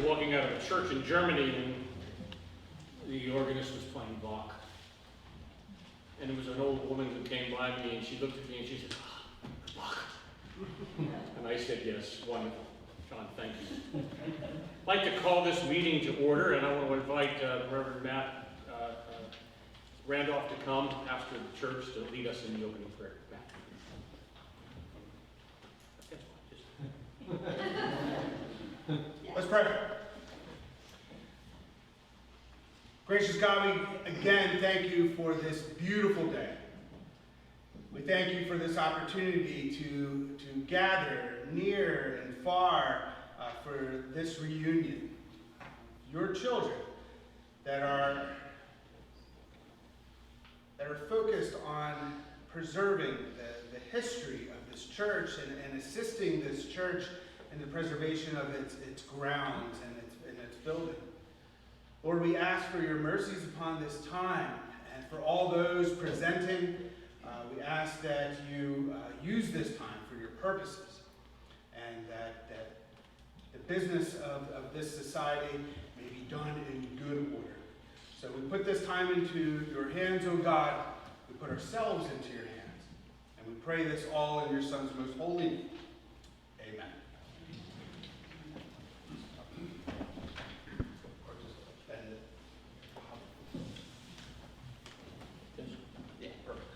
walking out of a church in Germany, and the organist was playing Bach. And it was an old woman who came by me, and she looked at me and she said, "Ah, Bach." And I said, "Yes, wonderful. John, thank you." I'd like to call this meeting to order, and I want to invite the Reverend Matt Randolph to come after the church to lead us in the opening prayer. Matt. Let's pray. Gracious God, we again thank you for this beautiful day. We thank you for this opportunity to gather near and far for this reunion. Your children that are focused on preserving the history of this church and assisting this church in the preservation of its grounds and its building. Lord, we ask for your mercies upon this time and for all those presenting. We ask that you use this time for your purposes and that the business of this society may be done in good order. So we put this time into your hands, O God. We put ourselves into your hands. And we pray this all in your Son's most holy name. Amen. Yeah, perfect.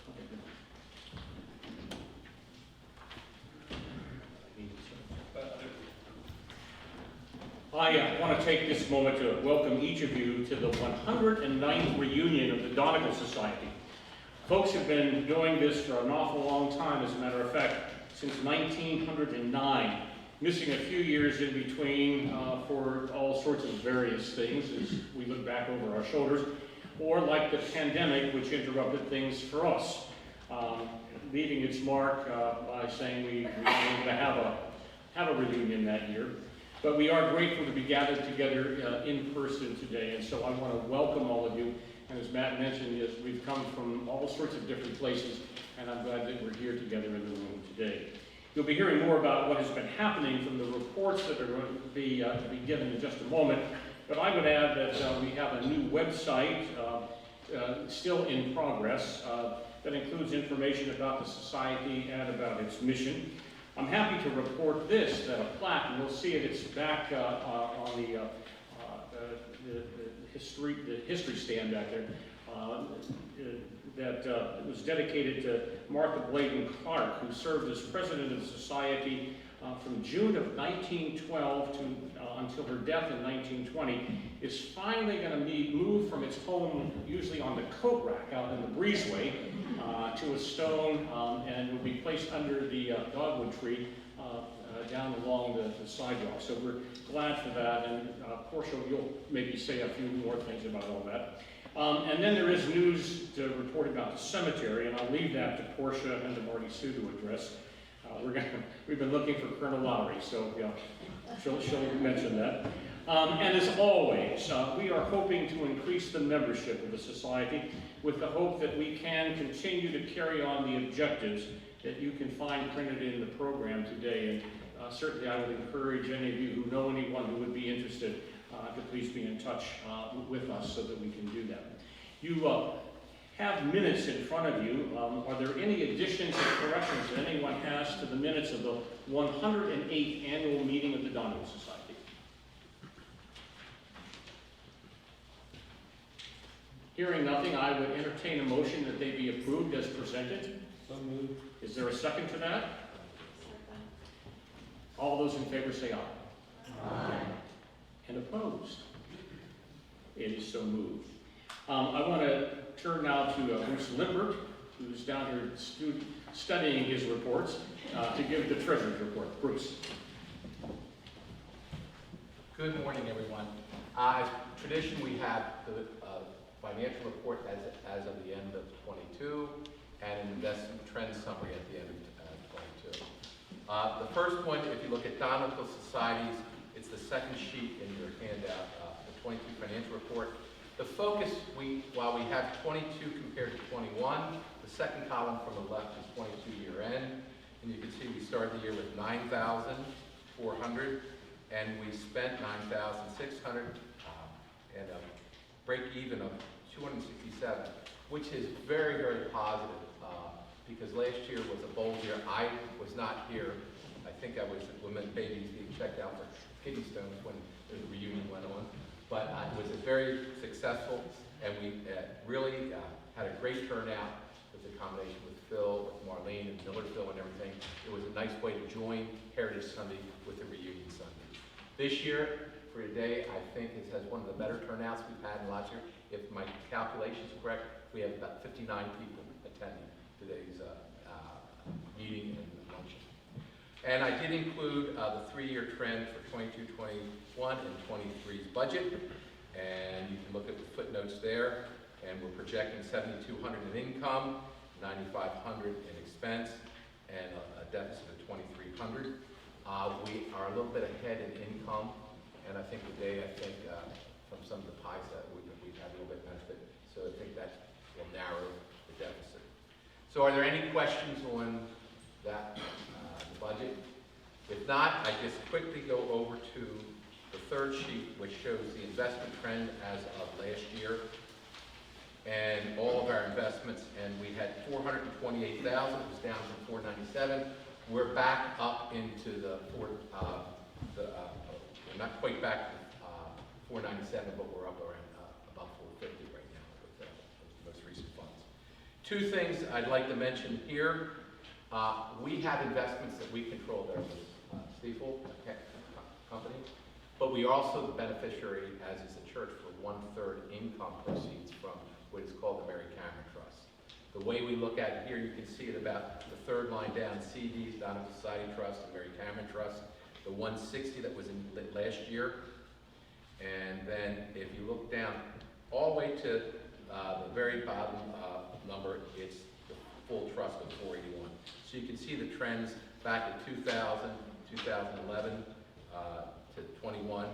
I want to take this moment to welcome each of you to the 109th reunion of the Donegal Society. Folks have been doing this for an awful long time, as a matter of fact, since 1909, missing a few years in between for all sorts of various things as we look back over our shoulders, or like the pandemic, which interrupted things for us, leaving its mark by saying we weren't able to have a reunion that year. But we are grateful to be gathered together in person today, and so I want to welcome all of you. And as Matt mentioned, yes, we've come from all sorts of different places, and I'm glad that we're here together in the room today. You'll be hearing more about what has been happening from the reports that are going to be given in just a moment. But I would add that we have a new website still in progress that includes information about the society and about its mission. I'm happy to report this, that a plaque, and you'll see it, it's back on the history stand back there, that was dedicated to Martha Bladen Clark, who served as president of the society from June of 1912 to until her death in 1920, is finally going to be moved from its home, usually on the coat rack out in the breezeway, to a stone, and will be placed under the dogwood tree down along the sidewalk. So we're glad for that, and Portia, you'll maybe say a few more things about all that. And then there is news to report about the cemetery, and I'll leave that to Portia and to Marty Sue to address. We've been looking for Colonel Lowry, so yeah, she'll mention that. And as always, we are hoping to increase the membership of the Society with the hope that we can continue to carry on the objectives that you can find printed in the program today. And certainly I would encourage any of you who know anyone who would be interested to please be in touch with us so that we can do that. You have minutes in front of you. Are there any additions or corrections that anyone has to the minutes of the 108th annual meeting of the Donegal Society? Hearing nothing, I would entertain a motion that they be approved as presented. So moved. Is there a second to that? Second. All those in favor say aye. Aye. And opposed? It is so moved. I want to turn now to Bruce Lippert, who's down here studying his reports, to give the treasurer's report. Bruce. Good morning, everyone. As tradition, we have the financial report as of the end of 22 and an investment trend summary at the end of 22. The first point, if you look at Donegal Societies, it's the second sheet in your handout, the 22 financial report. The focus, while we have 22 compared to 21, the second column from the left is 22 year end. And you can see we started the year with 9,400. and we spent $9,600 and a break even of $267, which is very, very positive because last year was a bold year. I was not here. I think I was when the babies being checked out for kidney stones when the reunion went on. But it was very successful, and we really had a great turnout with the combination with Phil, with Marlene, and Millerville and everything. It was a nice way to join Heritage Sunday with the Reunion Sunday. This year, for today, I think it has one of the better turnouts we've had in last year. If my calculations are correct, we have about 59 people attending today's meeting and luncheon. And I did include the 3-year trend for 22, 21, and 23's budget. And you can look at the footnotes there. And we're projecting $7,200 in income, $9,500 in expense, and a deficit of $2,300. We are a little bit ahead in income, and I think today, from some of the pies that we've had a little bit benefit, so I think that will narrow the deficit. So are there any questions on that, the budget? If not, I just quickly go over to the third sheet, which shows the investment trend as of last year, and all of our investments, and we had $428,000, it was down from $497. We're back up into we're not quite back to $497, but we're up around about $450 right now with the most recent funds. Two things I'd like to mention here. We have investments that we control there with Stiefel Company, but we are also the beneficiary, as is the church, for 1/3 income proceeds from what is called the Mary Cameron Trust. The way we look at it here, you can see it about the third line down, CDs, Donegal Society Trust, and Mary Cameron Trust, the $160 that was in last year. And then if you look down all the way to the very bottom number, it's the full trust of $481. So you can see the trends back at 2000, 2011 to 21.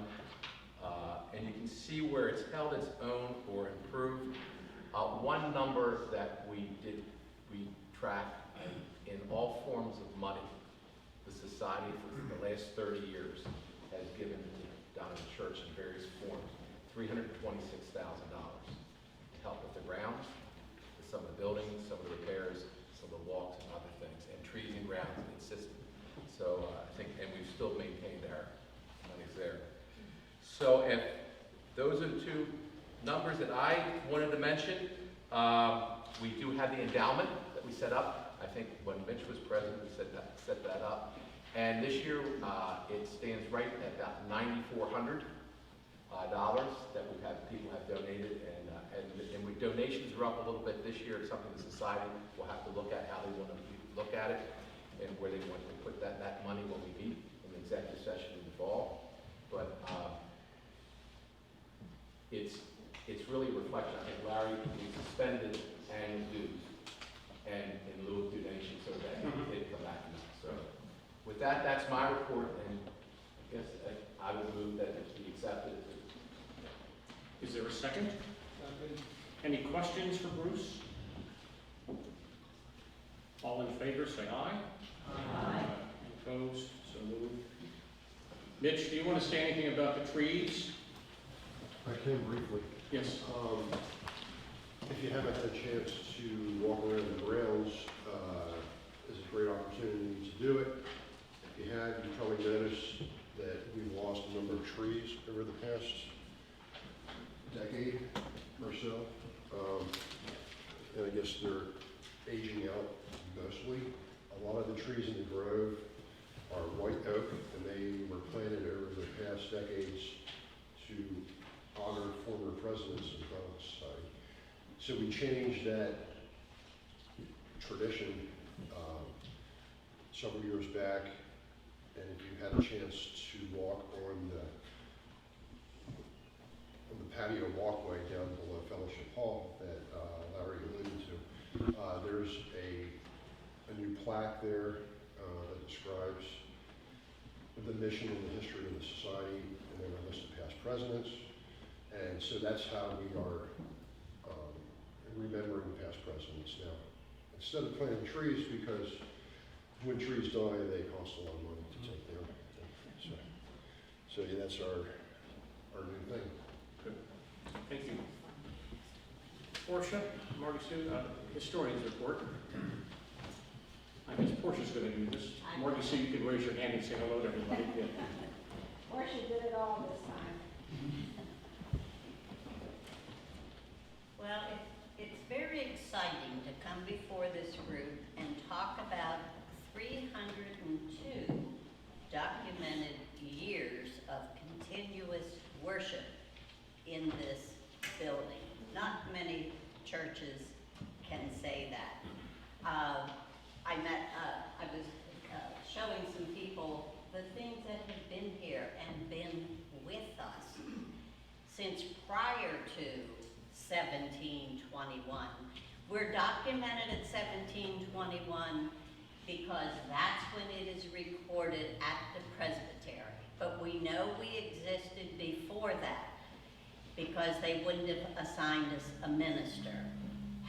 And you can see where it's held its own or improved. One number that we track in all forms of money, the society for the last 30 years has given down in the church in various forms, $326,000 to help with the grounds, with some of the buildings, some of the repairs, some of the walks and other things, and trees and grounds and system. So I think, and we've still maintained our monies there. So if those are the two numbers that I wanted to mention. We do have the endowment that we set up. I think when Mitch was president, we set that up. And this year, it stands right at about $9,400 that people have donated. And with donations are up a little bit this year. It's something the society will have to look at how they want to look at it and where they want to put that money when we meet in the executive session in the fall. But it's really a reflection. I think Larry, we suspended annual dues and in lieu of donations so that he did come back enough. So with that, that's my report, and I guess I would move that it be accepted. Is there a second? Any questions for Bruce? All in favor, say aye. Aye. Opposed? So moved. Mitch, do you want to say anything about the trees? I can briefly. Yes. If you haven't had a chance to walk around the grounds, it's a great opportunity to do it. If you had, you probably noticed that we've lost a number of trees over the past decade or so. And I guess they're aging out mostly. A lot of the trees in the grove are white oak, and they were planted over the past decades to honor former presidents of the Donegal Society. So we changed that tradition several years back, and if you had a chance to walk on the patio walkway down below Fellowship Hall that Larry alluded to, there's a new plaque there that describes the mission and the history of the society, and then a list of past presidents. And so that's how we are remembering past presidents now. Instead of planting trees, because when trees die, they cost a lot of money to take down. So yeah, that's our new thing. Good. Thank you. Portia, Marty Sue, historian's report. I guess Portia's going to do this. Marty Sue, you can raise your hand and say hello to everybody. Yeah. Portia did it all this time. Well, it's very exciting to come before this group and talk about 302 documented years of continuous worship in this building. Not many churches can say that. I was showing some people the things that have been here and been with us since prior to 1721. We're documented at 1721 because that's when it is recorded at the presbytery. But we know we existed before that because they wouldn't have assigned us a minister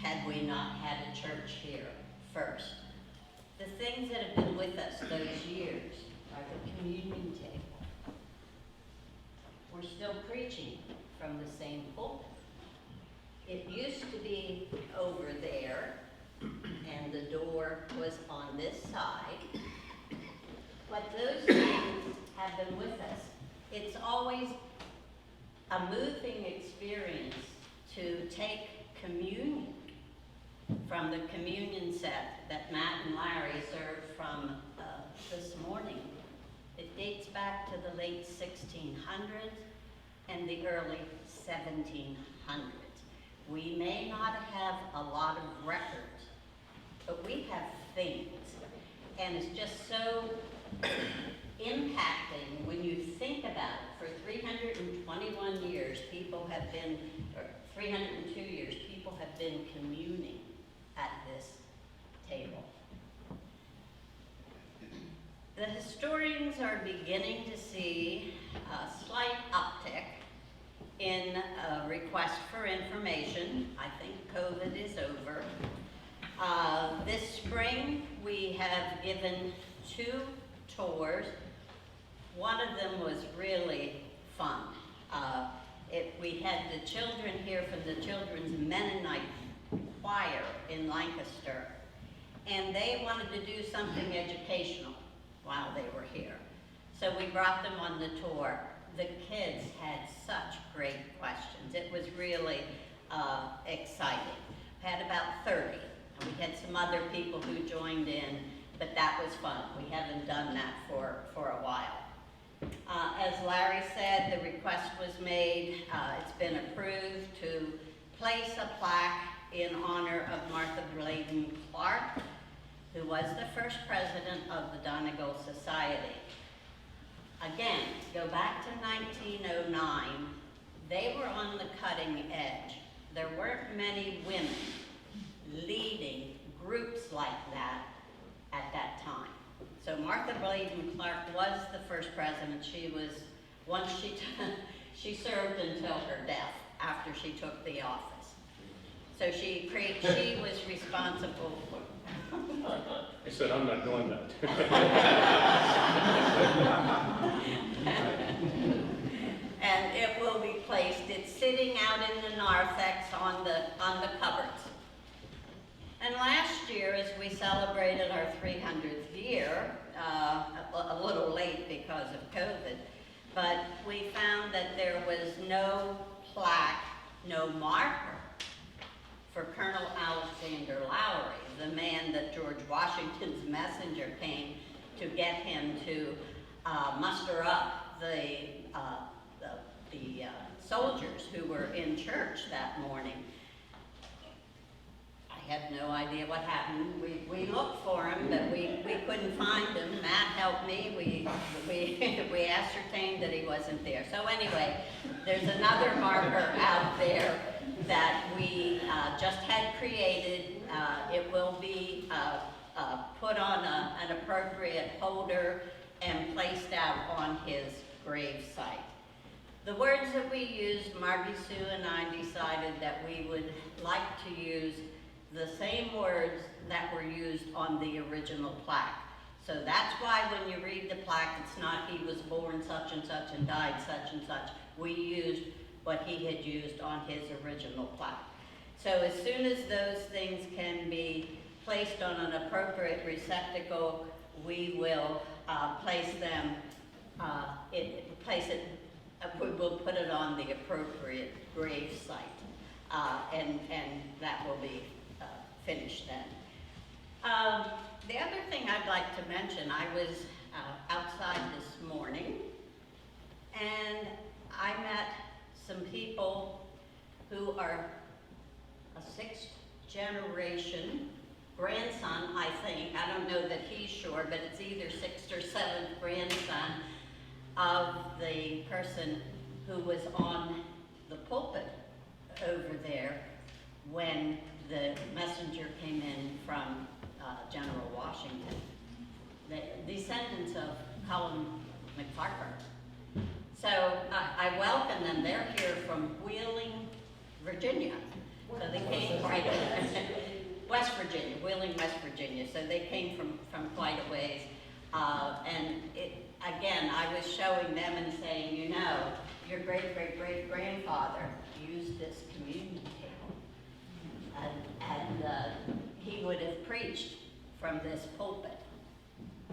had we not had a church here first. The things that have been with us those years are the communion table. We're still preaching from the same pulpit. It used to be over there, and the door was on this side. But those things have been with us. It's always a moving experience to take communion from the communion set that Matt and Larry served from this morning. It dates back to the late 1600s and the early 1700s. We may not have a lot of records, but we have things. And it's just so impacting when you think about it. For 321 years, people have been, or 302 years, people have been communing at this table. The historians are beginning to see a slight uptick in request for information. I think COVID is over. This spring, we have given 2 tours. One of them was really fun. We had the children here from the Children's Mennonite Choir in Lancaster, and they wanted to do something educational while they were here. So we brought them on the tour. The kids had such great questions. It was really exciting. We had about 30. We had some other people who joined in, but that was fun. We haven't done that for a while. As Larry said, the request was made. It's been approved to place a plaque in honor of Martha Bladen Clark, who was the first president of the Donegal Society. Again, go back to 1909. They were on the cutting edge. There weren't many women leading groups like that at that time. So Martha Bladen Clark was the first president. She was, once she served until her death after she took the office. So she was responsible for. I said, I'm not doing that. And it will be placed, it's sitting out in the narthex on the cupboards. And last year, as we celebrated our 300th year, a little late because of COVID, but we found that there was no plaque, no marker for Colonel Alexander Lowry, the man that George Washington's messenger came to get him to muster up the soldiers who were in church that morning. I had no idea what happened. We looked for him, but we couldn't find him. Matt helped me. We ascertained that he wasn't there. So anyway, there's another marker out there that we just had created. It will be put on an appropriate holder and placed out on his grave site. The words that we used, Margie Sue and I decided that we would like to use the same words that were used on the original plaque. So that's why when you read the plaque, it's not he was born such and such and died such and such. We used what he had used on his original plaque. So as soon as those things can be placed on an appropriate receptacle, we will place them, we will put it on the appropriate grave site, and that will be finished then. The other thing I'd like to mention, I was outside this morning, and I met some people who are a sixth generation grandson, I think. I don't know that he's sure, but it's either sixth or seventh grandson of the person who was on the pulpit over there when the messenger came in from General Washington. The descendants of Colin MacArthur. So I welcome them. They're here from Wheeling, Virginia. So they came quite West Virginia, Wheeling, West Virginia. So they came from quite a ways. And again, I was showing them and saying, you know, your great-great-great-grandfather used this communion table. And he would have preached from this pulpit.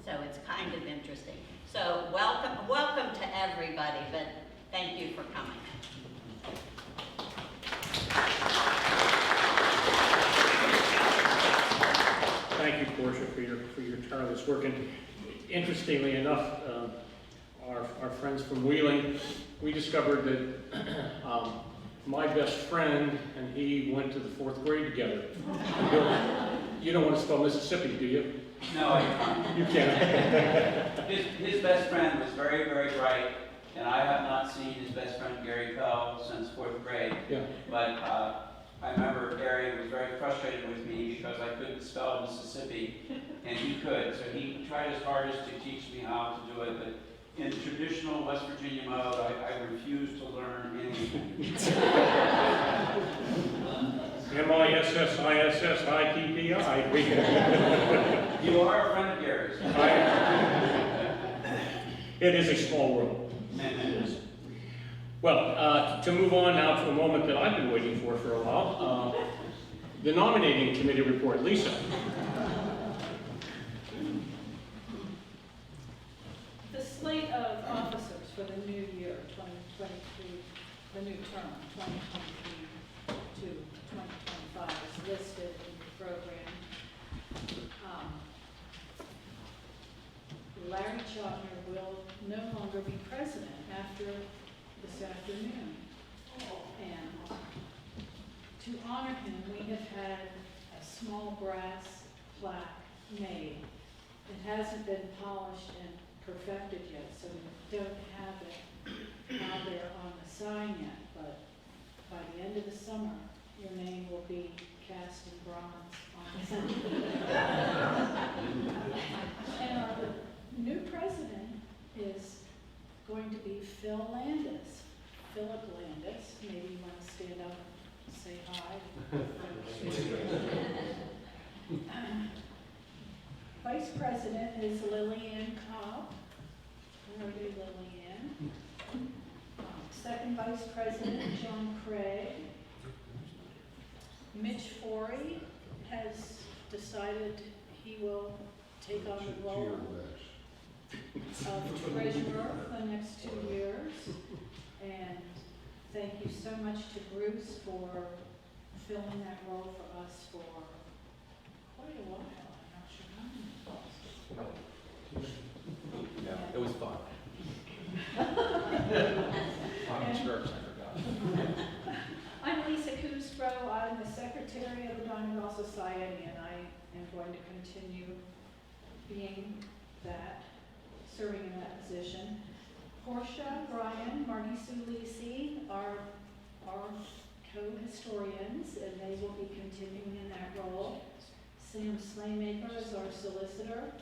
So it's kind of interesting. So welcome to everybody, but thank you for coming. Thank you, Portia, for your tireless work. And interestingly enough, our friends from Wheeling, we discovered that my best friend and he went to the 4th grade together. You don't want to spell Mississippi, do you? No, I can't. You can't. His best friend was very, very bright, and I have not seen his best friend Gary Pell since 4th grade. Yeah. But I remember Gary was very frustrated with me because I couldn't spell Mississippi, and he could. So he tried his hardest to teach me how to do it, but in traditional West Virginia mode, I refused to learn anything. MISSISSIPPI. You are a friend of Gary's. It is a small world. Well, to move on now to a moment that I've been waiting for a while, the nominating committee report. Lisa. The slate of officers for the new year, 2023, the new term, 2023 to 2025, is listed in the program. Larry Chotner will no longer be president after this afternoon. And to honor him, we have had a small brass plaque made. It hasn't been polished and perfected yet, so we don't have it out there on the sign yet, but by the end of the summer, your name will be cast in bronze on the sign. And our new president is going to be Phil Landis, Philip Landis. Maybe you want to stand up and say hi. Vice President is Lillian Cobb. Where are you, Lillian? Second Vice President, John Craig. Mitch Forey has decided he will take on the role of treasurer for the next 2 years. And thank you so much to Bruce for filling that role for us for quite a while. I'm not sure how many. Yeah, it was fun. I'm church, I forgot. I'm Lisa Kustro. I'm the secretary of the Donegal Society, and I am going to continue being that, serving in that position. Portia, Brian, Marty Sue Lisi are co-historians, and they will be continuing in that role. Sam Slaymaker is our solicitor,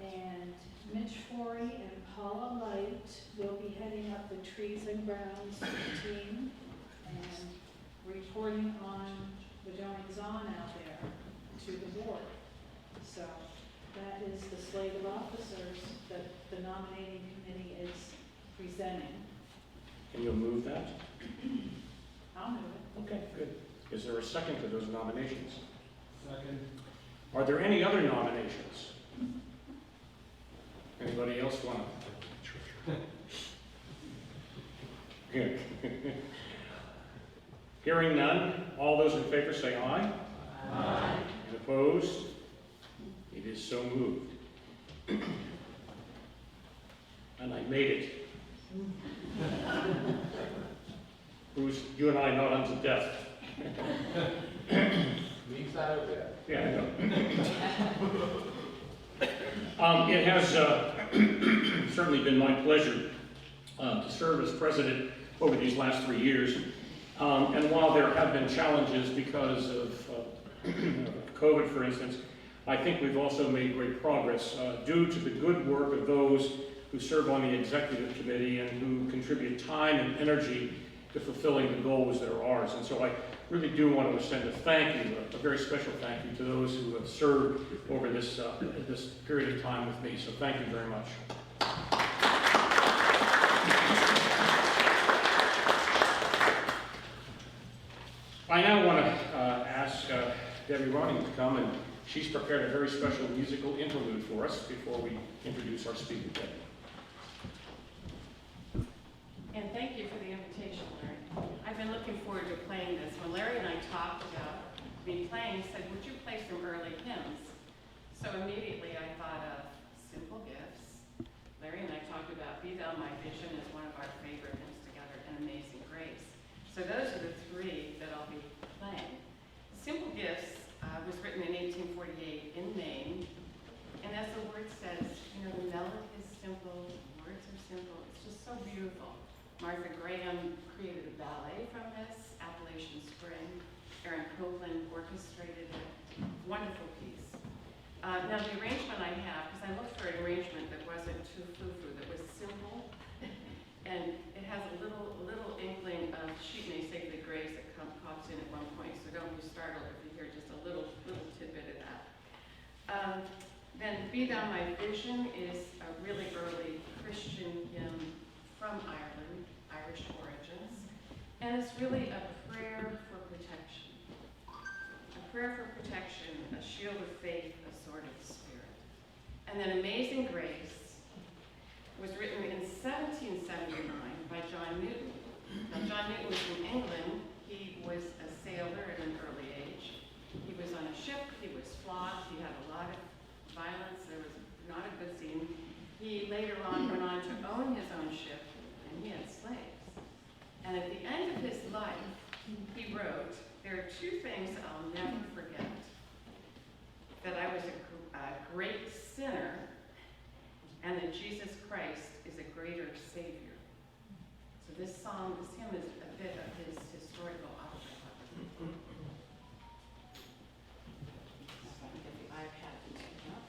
and Mitch Forey and Paula Light will be heading up the Trees and Grounds team and reporting on the goings-on out there to the board. So that is the slate of officers that the nominating committee is presenting. Can you move that? I'll move it. Okay, good. Is there a second to those nominations? Second. Are there any other nominations? Anybody else want to? Good. Hearing none, all those in favor say aye. Aye. And opposed? It is so moved. And I made it. Bruce, you and I not unto death. League's not over yet. Yeah, I know. It has certainly been my pleasure to serve as president over these last 3 years. And while there have been challenges because of COVID, for instance, I think we've also made great progress due to the good work of those who serve on the executive committee and who contribute time and energy to fulfilling the goals that are ours. And so I really do want to extend a thank you, a very special thank you to those who have served over this period of time with me. So thank you very much. I now want to ask Debbie Ronning to come, and she's prepared a very special musical interlude for us before we introduce our speaker today. And thank you for the invitation, Larry. I've been looking forward to playing this. When Larry and I talked about me playing, he said, would you play some early hymns? So immediately I thought of Simple Gifts. Larry and I talked about Be Thou My Vision as one of our favorite hymns together, and Amazing Grace. So those are the three that I'll be playing. Simple Gifts was written in 1848 in Maine. And as the word says, you know, the melody is simple, the words are simple. It's just so beautiful. Martha Graham created a ballet from this, Appalachian Spring. Aaron Copeland orchestrated it. Wonderful piece. Now the arrangement I have, because I looked for an arrangement that wasn't too foo-foo, that was simple, and it has a little inkling of Sheep May Say the Grace that pops in at one point, so don't be startled if you hear just a little tidbit of that. Then Be Thou My Vision is a really early Christian hymn from Ireland, Irish origins, and it's really a prayer for protection. A prayer for protection, a shield of faith, a sword of the Spirit. And then Amazing Grace was written in 1779 by John Newton. Now John Newton was from England. He was a sailor at an early age. He was on a ship, he was flogged, he had a lot of violence, there was not a good scene. He later on went on to own his own ship, and he had slaves. And at the end of his life, he wrote, there are two things I'll never forget. That I was a great sinner, and that Jesus Christ is a greater Savior. So this hymn is a bit of his historical autobiography. So I'm going to get the iPad to take it up.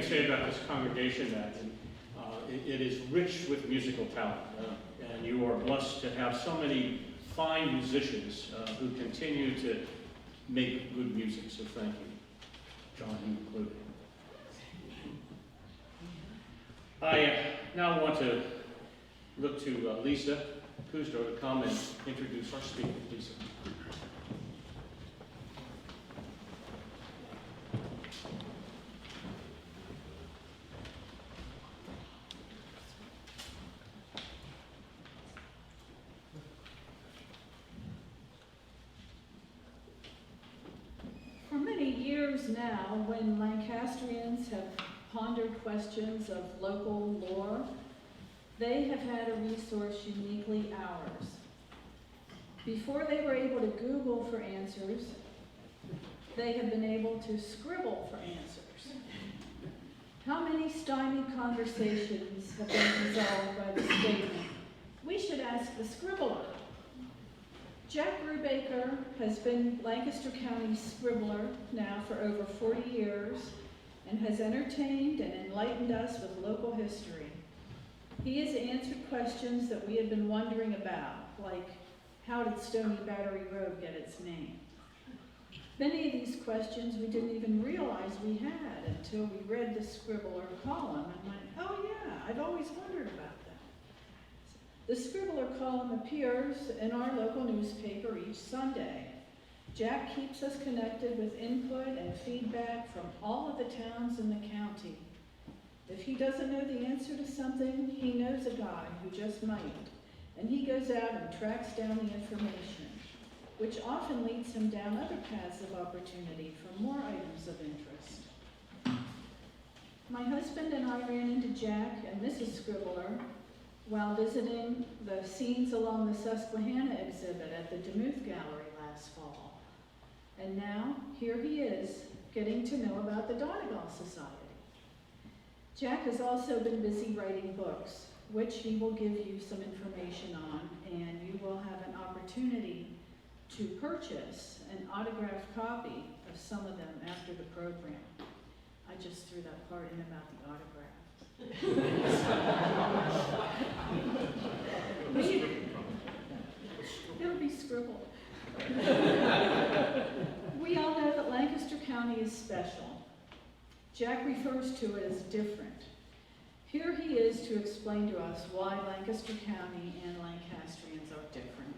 can say about this congregation that it is rich with musical talent, and you are blessed to have so many fine musicians who continue to make good music, so thank you, John included. I now want to look to Lisa Kuzdo to come and introduce our speaker. Lisa. For many years now, when Lancastrians have pondered questions of local lore, they have had a resource uniquely ours. Before they were able to Google for answers, they have been able to scribble for answers. How many stymied conversations have been resolved by the statement, "We should ask the Scribbler"? Jack Brubaker has been Lancaster County's Scribbler now for over 40 years and has entertained and enlightened us with local history. He has answered questions that we have been wondering about, like, how did Stony Battery Road get its name? Many of these questions we didn't even realize we had until we read the Scribbler column and went, oh yeah, I've always wondered about that. The Scribbler column appears in our local newspaper each Sunday. Jack keeps us connected with input and feedback from all of the towns in the county. If he doesn't know the answer to something, he knows a guy who just might, and he goes out and tracks down the information, which often leads him down other paths of opportunity for more items of interest. My husband and I ran into Jack and Mrs. Scribbler while visiting the Scenes Along the Susquehanna exhibit at the Demuth Gallery last fall. And now, here he is, getting to know about the Donegal Society. Jack has also been busy writing books, which he will give you some information on, and you will have an opportunity to purchase an autographed copy of some of them after the program. I just threw that part in about the autograph. It'll be scribbled. We all know that Lancaster County is special. Jack refers to it as different. Here he is to explain to us why Lancaster County and Lancastrians are different.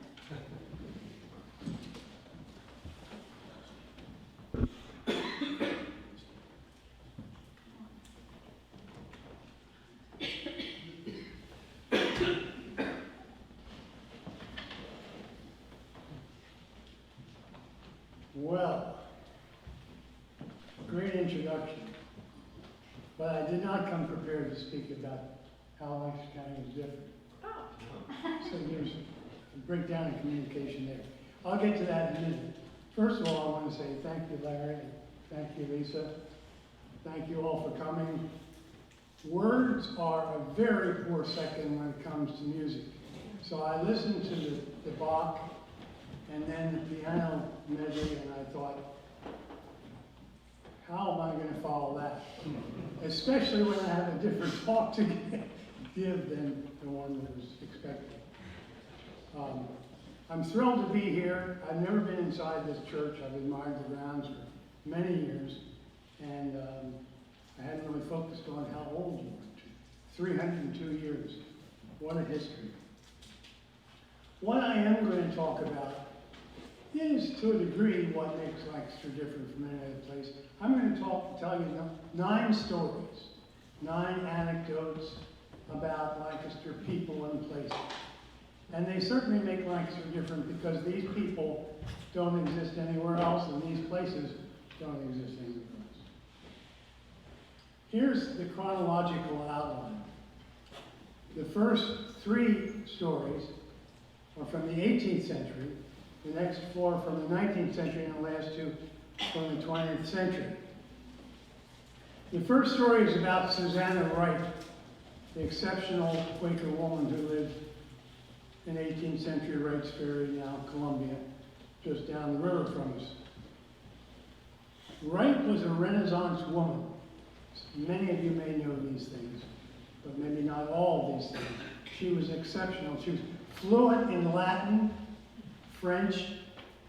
Well, great introduction, but I did not come prepared to speak about how Lancaster County is different. So there's a breakdown in communication there. I'll get to that in a minute. First of all, I want to say thank you, Larry, and thank you, Lisa. Thank you all for coming. Words are a very poor second when it comes to music. So I listened to the Bach and then the piano medley, and I thought, how am I going to follow that? Especially when I have a different talk to give than the one that was expected. I'm thrilled to be here. I've never been inside this church. I've admired the grounds for many years, and I hadn't really focused on how old you were. 302 years. What a history. What I am going to talk about is, to a degree, what makes Lancaster different from any other place. I'm going to tell you 9 stories, 9 anecdotes about Lancaster people and places. And they certainly make Lancaster different because these people don't exist anywhere else and these places don't exist anywhere else. Here's the chronological outline. The first 3 stories are from the 18th century, the next 4 from the 19th century, and the last 2 from the 20th century. The first story is about Susanna Wright, the exceptional Quaker woman who lived in 18th century Wright's Ferry, now Columbia, just down the river from us. Wright was a Renaissance woman Many of you may know these things, but maybe not all of these things. She was exceptional. She was fluent in Latin, French,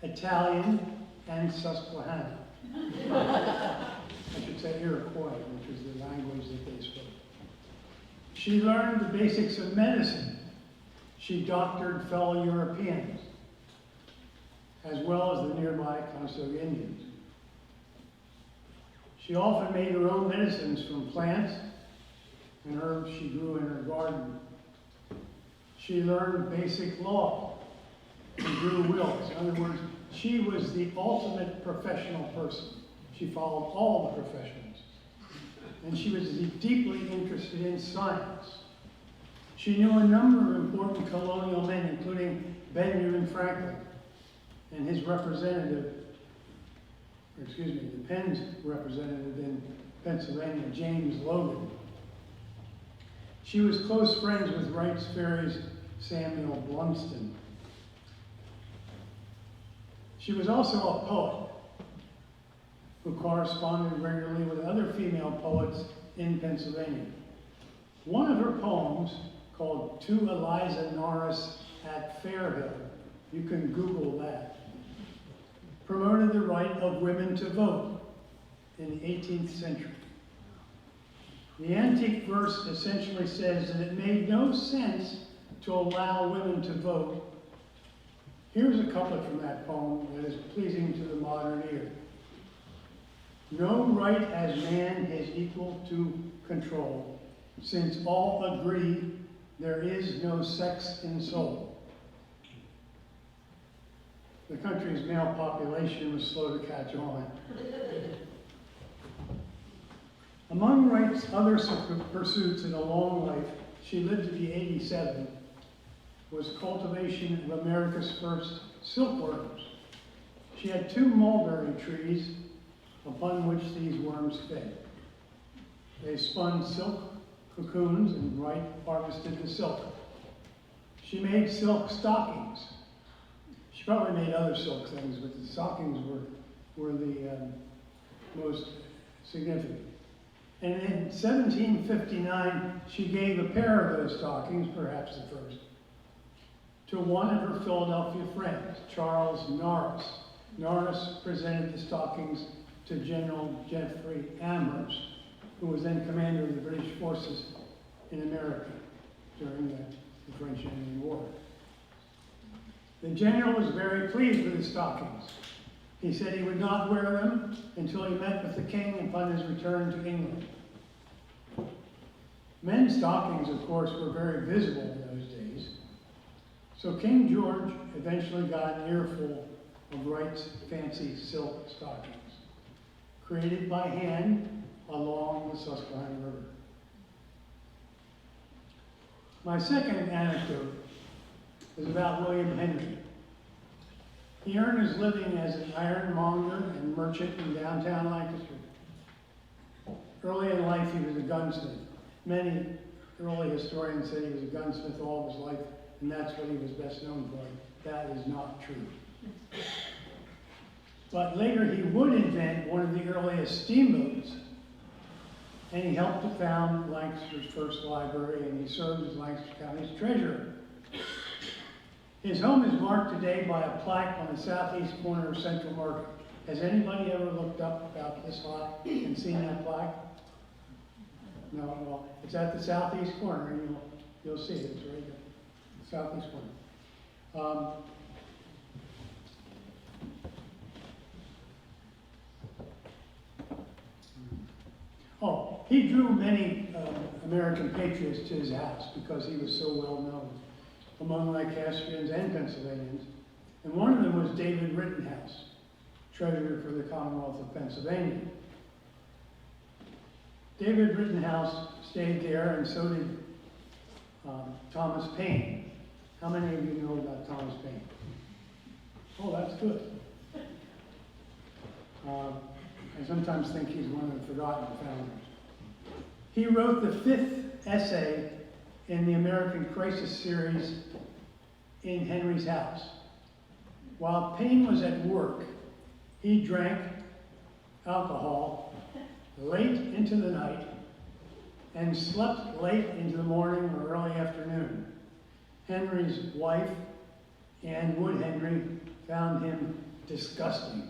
Italian, and Susquehanna. I should say Iroquois, which was the language that they spoke. She learned the basics of medicine. She doctored fellow Europeans, as well as the nearby Conestoga Indians. She often made her own medicines from plants and herbs she grew in her garden. She learned basic law and drew wills. In other words, she was the ultimate professional person. She followed all the professions. And she was deeply interested in science. She knew a number of important colonial men, including Benjamin Franklin and his representative, the Penn's representative in Pennsylvania, James Logan. She was close friends with Wright's Ferry's Samuel Blumston. She was also a poet who corresponded regularly with other female poets in Pennsylvania. One of her poems, called To Eliza Norris at Fairhill, you can Google that, promoted the right of women to vote in the 18th century. The antique verse essentially says that it made no sense to allow women to vote. Here's a couplet from that poem that is pleasing to the modern ear. No right has man his equal to control, since all agree there is no sex in soul. The country's male population was slow to catch on. Among Wright's other pursuits in a long life, she lived to be 87, was cultivation of America's first silkworms. She had 2 mulberry trees upon which these worms fed. They spun silk cocoons and Wright harvested the silk. She made silk stockings. She probably made other silk things, but the stockings were the most significant. And in 1759, she gave a pair of those stockings, perhaps the first, to one of her Philadelphia friends, Charles Norris. Norris presented the stockings to General Jeffrey Amherst, who was then commander of the British forces in America during the French Indian War. The general was very pleased with his stockings. He said he would not wear them until he met with the king upon his return to England. Men's stockings, of course, were very visible in those days. So King George eventually got an earful of Wright's fancy silk stockings, created by hand along the Susquehanna River. My second anecdote is about William Henry. He earned his living as an ironmonger and merchant in downtown Lancaster. Early in life, he was a gunsmith. Many early historians say he was a gunsmith all of his life, and that's what he was best known for. That is not true. But later, he would invent one of the earliest steamboats, and he helped to found Lancaster's first library, and he served as Lancaster County's treasurer. His home is marked today by a plaque on the southeast corner of Central Market. Has anybody ever looked up about this lot and seen that plaque? No, well, it's at the southeast corner, and you'll see it. It's right there, the southeast corner. He drew many American patriots to his house because he was so well known among Lancastrians and Pennsylvanians. And one of them was David Rittenhouse, treasurer for the Commonwealth of Pennsylvania. David Rittenhouse stayed there, and so did Thomas Paine. How many of you know about Thomas Paine? Oh, that's good. I sometimes think he's one of the forgotten founders. He wrote the 5th essay in the American Crisis series in Henry's house. While Paine was at work, he drank alcohol late into the night and slept late into the morning or early afternoon. Henry's wife, Anne Wood Henry, found him disgusting.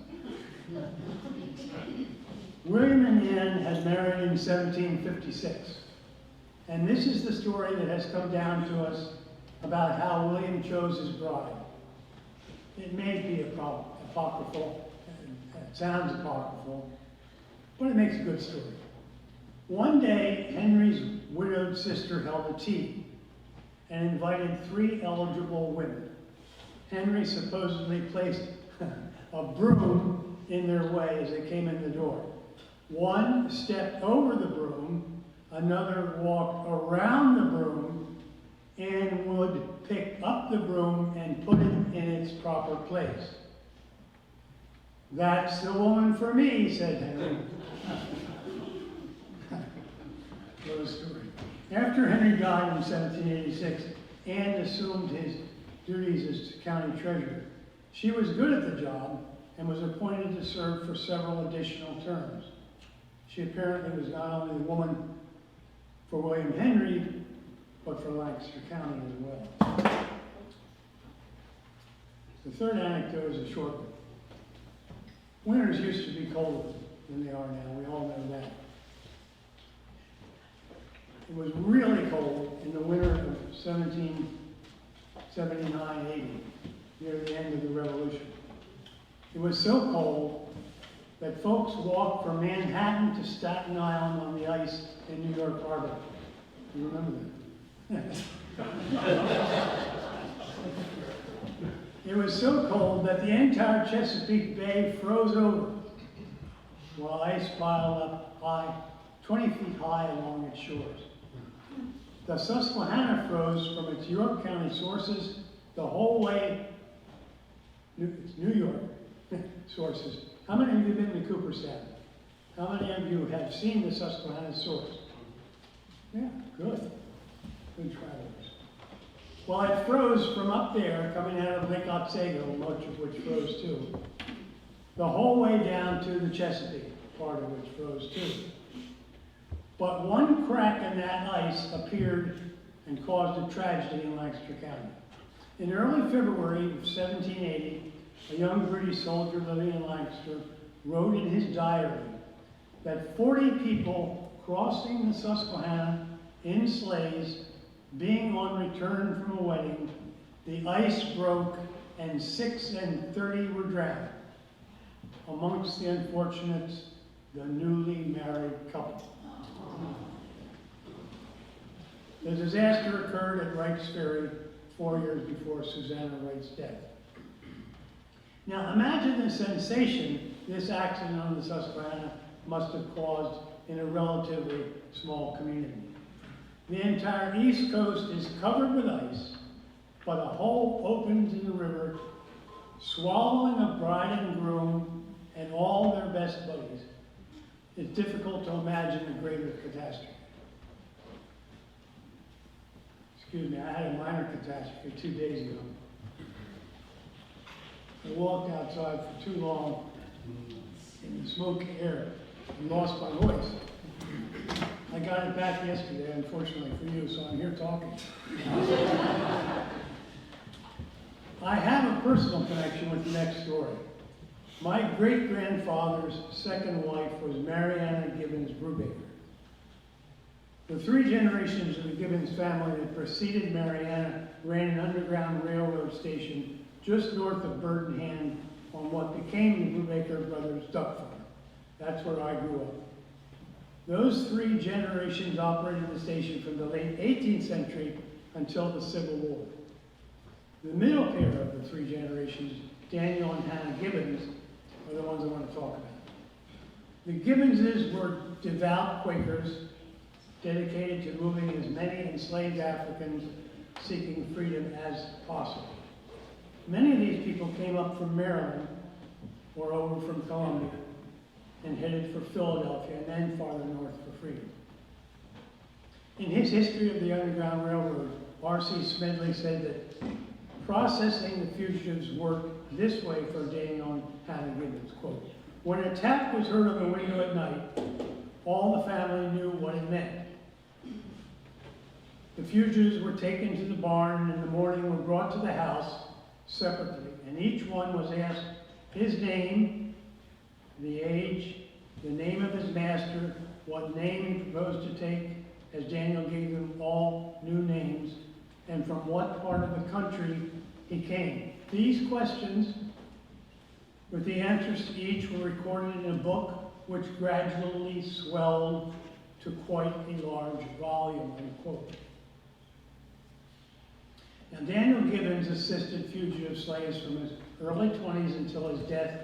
William and Anne had married in 1756. And this is the story that has come down to us about how William chose his bride. It may be apocryphal, it sounds apocryphal, but it makes a good story. One day, Henry's widowed sister held a tea and invited 3 eligible women. Henry supposedly placed a broom in their way as they came in the door. One stepped over the broom, another walked around the broom, and would pick up the broom and put it in its proper place. "That's the woman for me," said Henry. Little story. After Henry died in 1786, Anne assumed his duties as county treasurer. She was good at the job and was appointed to serve for several additional terms. She apparently was not only the woman for William Henry, but for Lancaster County as well. The third anecdote is a short one. Winters used to be colder than they are now. We all know that. It was really cold in the winter of 1779-80, near the end of the Revolution. It was so cold that folks walked from Manhattan to Staten Island on the ice in New York Harbor. You remember that? It was so cold that the entire Chesapeake Bay froze over, while ice piled up high, 20 feet high along its shores. The Susquehanna froze from its York County sources the whole way, it's New York sources. How many of you have been to Cooperstown? How many of you have seen the Susquehanna source? Yeah, good. Good travelers. Well, it froze from up there, coming out of Lake Otsego, much of which froze too, the whole way down to the Chesapeake, part of which froze too. But one crack in that ice appeared and caused a tragedy in Lancaster County. In early February of 1780, a young British soldier living in Lancaster wrote in his diary that 40 people crossing the Susquehanna in sleighs, being on return from a wedding, the ice broke and 6 and 30 were drowned. Amongst the unfortunates, the newly married couple. The disaster occurred at Wright's Ferry 4 years before Susanna Wright's death. Now imagine the sensation this accident on the Susquehanna must have caused in a relatively small community. The entire East Coast is covered with ice, but a hole opens in the river, swallowing a bride and groom and all their best buddies. It's difficult to imagine a greater catastrophe. Excuse me, I had a minor catastrophe 2 days ago. I walked outside for too long in the smoky air and lost my voice. I got it back yesterday, unfortunately for you, so I'm here talking. I have a personal connection with the next story. My great-grandfather's second wife was Marianna Gibbons Brubaker. The 3 generations of the Gibbons family that preceded Marianna ran an underground railroad station just north of Bird in Hand on what became the Brubaker Brothers Duck Farm. That's where I grew up. Those 3 generations operated the station from the late 18th century until the Civil War. The middle pair of the 3 generations, Daniel and Hannah Gibbons, are the ones I want to talk about. The Gibbonses were devout Quakers dedicated to moving as many enslaved Africans seeking freedom as possible. Many of these people came up from Maryland or over from Columbia and headed for Philadelphia and then farther north for freedom. In his history of the Underground Railroad, R.C. Smedley said that processing the fugitives worked this way for Daniel and Hannah Gibbons, quote, "When a tap was heard on the window at night, all the family knew what it meant. The fugitives were taken to the barn and in the morning were brought to the house separately, and each one was asked his name, the age, the name of his master, what name he proposed to take, as Daniel gave them all new names, and from what part of the country he came. These questions, with the answers to each, were recorded in a book which gradually swelled to quite a large volume, unquote. Now, Daniel Gibbons assisted fugitive slaves from his early 20s until his death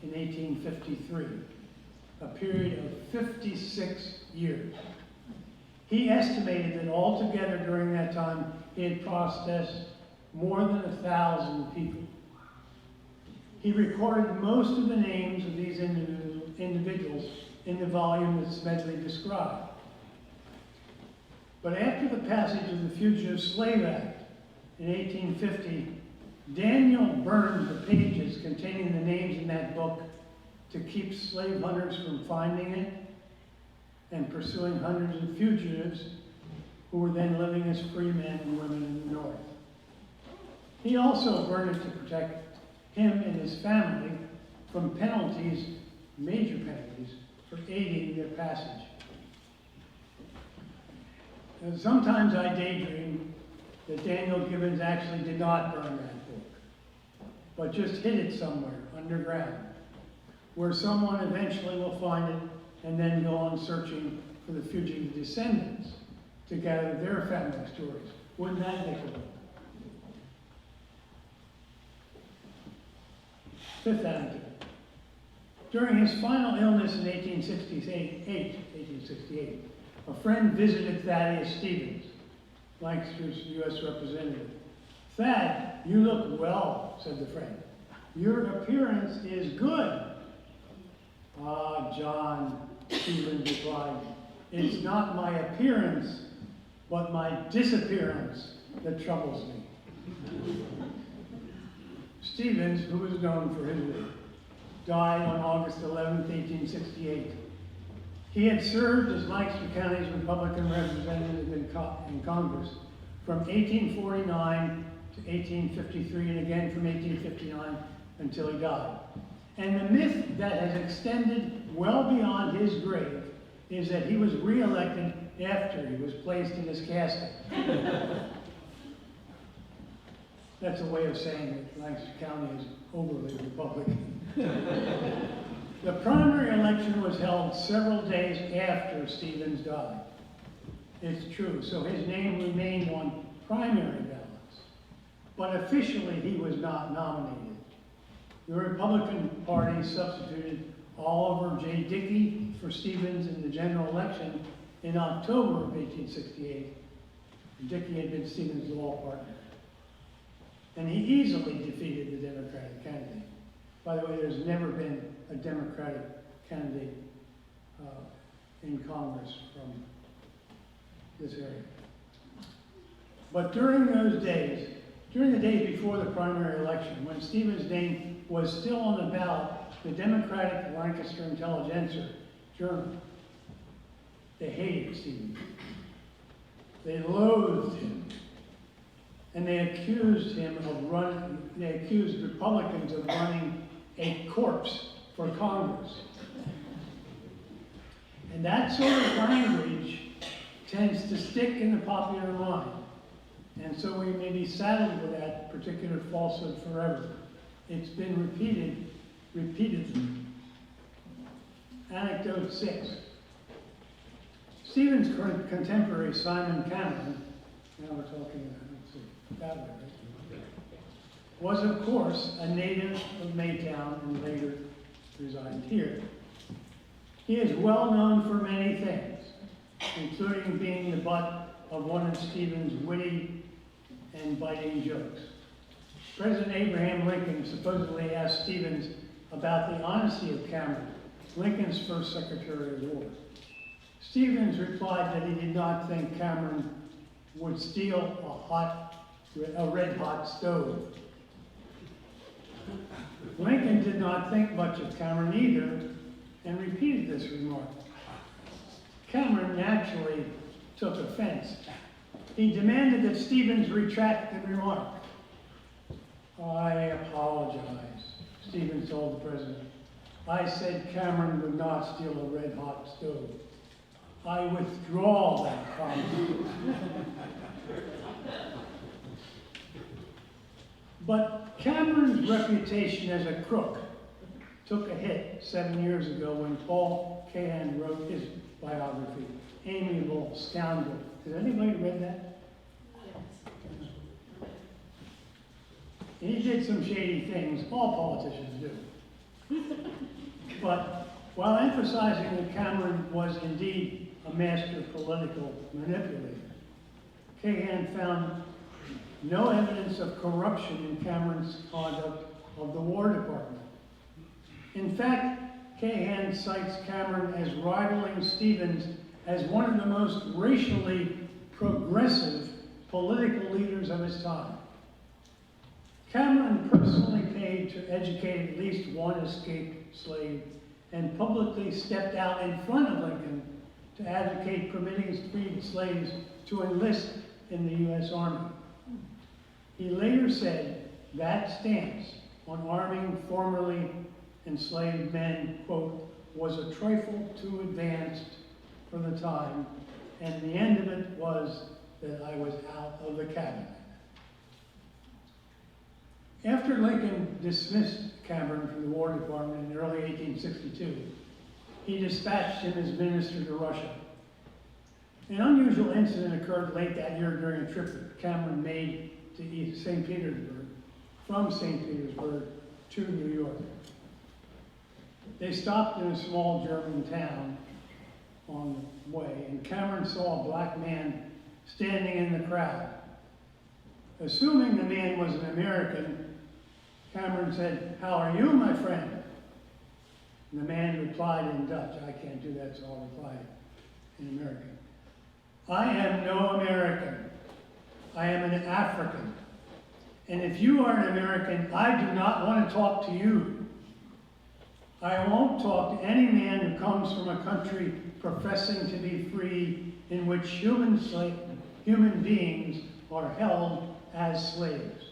in 1853, a period of 56 years. He estimated that altogether during that time, he had processed more than 1,000 people. He recorded most of the names of these individuals in the volume that Smedley described. But after the passage of the Fugitive Slave Act in 1850, Daniel burned the pages containing the names in that book to keep slave hunters from finding it and pursuing hundreds of fugitives who were then living as free men and women in the North. He also burned it to protect him and his family from penalties, major penalties, for aiding their passage. And sometimes I daydream that Daniel Gibbons actually did not burn that book, but just hid it somewhere underground, where someone eventually will find it and then go on searching for the fugitive descendants to gather their family stories. Wouldn't that make a book? Fifth anecdote. During his final illness in 1868, a friend visited Thaddeus Stevens, Lancaster's U.S. representative. "Thad, you look well," said the friend. "Your appearance is good." "Ah, John," Stevens replied, "it's not my appearance, but my disappearance that troubles me." Stevens, who was known for his work, died on August 11, 1868. He had served as Lancaster County's Republican representative in Congress from 1849 to 1853, and again from 1859 until he died. And the myth that has extended well beyond his grave is that he was re-elected after he was placed in his casket. That's a way of saying that Lancaster County is overly Republican. The primary election was held several days after Stevens died. It's true, so his name remained on primary ballots. But officially, he was not nominated. The Republican Party substituted Oliver J. Dickey for Stevens in the general election in October of 1868. Dickey had been Stevens' law partner. And he easily defeated the Democratic candidate. By the way, there's never been a Democratic candidate in Congress from this area. But during those days, during the days before the primary election, when Stevens' name was still on the ballot, the Democratic Lancaster Intelligencer journal, they hated Stevens. They loathed him. And they accused Republicans of running a corpse for Congress. And that sort of language tends to stick in the popular mind. And so we may be saddled with that particular falsehood forever. It's been repeated repeatedly. Anecdote 6. Stevens' contemporary Simon Cameron, now we're talking about, that way, right? Was, of course, a native of Maytown and later resided here. He is well known for many things, including being the butt of one of Stevens' witty and biting jokes. President Abraham Lincoln supposedly asked Stevens about the honesty of Cameron, Lincoln's first Secretary of War. Stevens replied that he did not think Cameron would steal a red-hot stove. Lincoln did not think much of Cameron either, and repeated this remark. Cameron naturally took offense. He demanded that Stevens retract the remark. "I apologize," Stevens told the president. "I said Cameron would not steal a red-hot stove. I withdraw that comment." But Cameron's reputation as a crook took a hit 7 years ago when Paul Cahan wrote his biography, Amiable Scoundrel. Has anybody read that? He did some shady things, all politicians do. But while emphasizing that Cameron was indeed a master political manipulator, Cahan found no evidence of corruption in Cameron's conduct of the War Department. In fact, Cahan cites Cameron as rivaling Stevens as one of the most racially progressive political leaders of his time. Cameron personally paid to educate at least one escaped slave and publicly stepped out in front of Lincoln to advocate permitting freed slaves to enlist in the U.S. Army. He later said that stance on arming formerly enslaved men, quote, was a trifle too advanced for the time, and the end of it was that I was out of the cabinet. After Lincoln dismissed Cameron from the War Department in early 1862, he dispatched him as minister to Russia. An unusual incident occurred late that year during a trip that Cameron made to St. Petersburg, from St. Petersburg to New York. They stopped in a small German town on the way, and Cameron saw a black man standing in the crowd. Assuming the man was an American, Cameron said, "How are you, my friend?" And the man replied in Dutch. I can't do that, so I'll reply in American. "I am no American. I am an African. And if you are an American, I do not want to talk to you. I won't talk to any man who comes from a country professing to be free, in which human beings are held as slaves."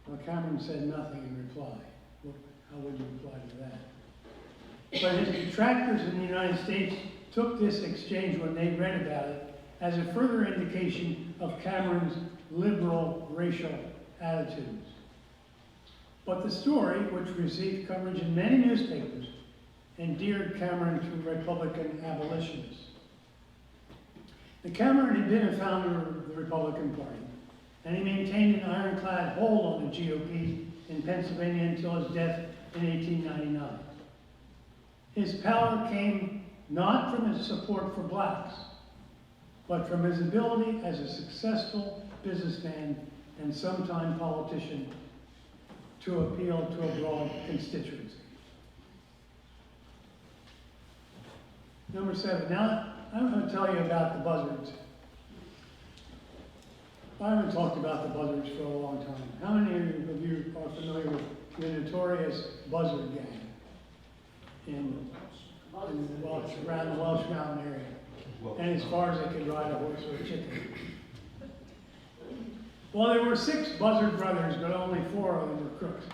Well, Cameron said nothing in reply. Well, how would you reply to that? But his detractors in the United States took this exchange when they read about it as a further indication of Cameron's liberal racial attitudes. But the story, which received coverage in many newspapers, endeared Cameron to Republican abolitionists. Now, Cameron had been a founder of the Republican Party, and he maintained an ironclad hold on the GOP in Pennsylvania until his death in 1899. His power came not from his support for blacks, but from his ability as a successful businessman and sometime politician to appeal to a broad constituency. Number 7. Now, I'm going to tell you about the buzzards. I haven't talked about the buzzards for a long time. How many of you are familiar with the notorious buzzard gang around the Welsh Mountain area? And as far as they could ride a horse or a chicken. Well, there were 6 buzzard brothers, but only 4 of them were crooks.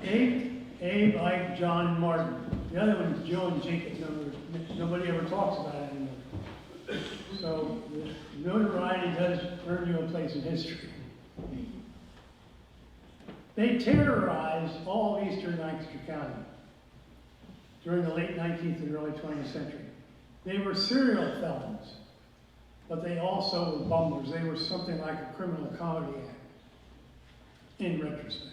Abe, Ike, John, and Martin. The other one's Joe and Jacob. Nobody ever talks about it anymore. So the notoriety does earn you a place in history. They terrorized all of eastern Lancaster County during the late 19th and early 20th century. They were serial felons, but they also were bumblers. They were something like a criminal comedy act, in retrospect.